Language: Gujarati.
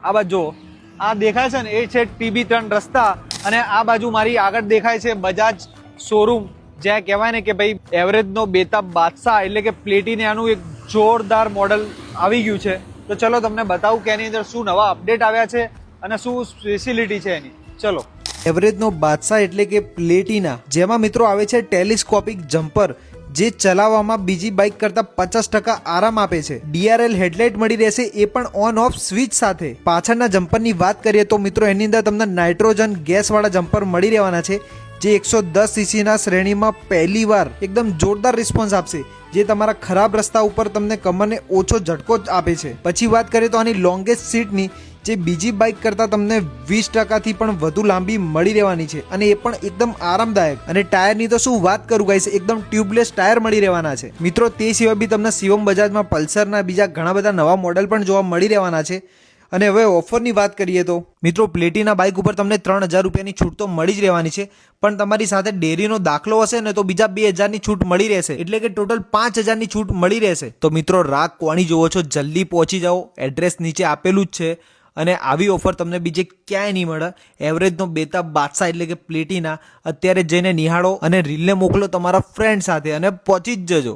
આ બાજુ જો આ દેખાય છે ને એ છે TB3 રસ્તા અને આ બાજુ મારી આગળ દેખાય છે બજાજ શોરૂમ, જ્યાં કહેવાય ને કે ભાઈ એવરેજનો બેતાબ બાદશાહ એટલે કે પ્લેટિનાનું એક જોરદાર મોડલ આવી ગયું છે. તો ચલો તમને બતાવું કે એની અંદર શું નવા અપડેટ આવ્યા છે અને શું સ્પેશિયલિટી છે એની. ચલો. એવરેજનો બાદશાહ એટલે કે પ્લેટિના, જેમાં મિત્રો આવે છે ટેલિસ્કોપિક જમ્પર, જે ચલાવવામાં બીજી બાઇક કરતા 50% આરામ આપે છે. DRL હેડલાઇટ મળી રહેશે, એ પણ ઓન ઓફ સ્વિચ સાથે. પાછળના જમ્પરની વાત કરીએ તો મિત્રો એની અંદર તમને નાઇટ્રોજન ગેસ વાળા જમ્પર મળી રહેવાના છે, જે 110 cc ના શ્રેણીમાં પહેલીવાર એકદમ જોરદાર રિસ્પોન્સ આપશે, જે તમારા ખરાબ રસ્તા ઉપર તમને કમરને ઓછો ઝટકો આપે છે. પછી વાત કરીએ તો આની લોંગેસ્ટ સીટની, જે બીજી બાઇક કરતા તમને 20% થી પણ વધુ લાંબી મળી રહેવાની છે અને એ પણ એકદમ આરામદાયક. અને ટાયરની તો શું વાત કરું ગાઈસ, એકદમ ટ્યુબલેસ ટાયર મળી રહેવાના છે મિત્રો. તે સિવાય બી તમને શિવમ બજાજમાં પલ્સરના બીજા ઘણા બધા નવા મોડલ પણ જોવા મળી રહેવાના છે. અને હવે ઓફરની વાત કરીએ તો મિત્રો પ્લેટિના બાઇક ઉપર તમને 3000 રૂપિયાની છૂટ તો મળી જ રહેવાની છે, પણ તમારી સાથે ડેરીનો દાખલો હશે ને તો બીજા 2000ની છૂટ મળી રહેશે, એટલે કે ટોટલ 5000ની છૂટ મળી રહેશે. તો મિત્રો રાગ કોણી જોવો છો, જલ્દી પહોંચી જાઓ, એડ્રેસ નીચે આપેલું જ છે. અને આવી ઓફર તમને બીજે ક્યાંય નહીં મળે. એવરેજનો બેતાબ બાદશાહ એટલે કે પ્લેટિના અત્યારે જઈને નિહાળો અને રીલને મોકલો તમારા ફ્રેન્ડ સાથે અને પહોંચી જ જજો.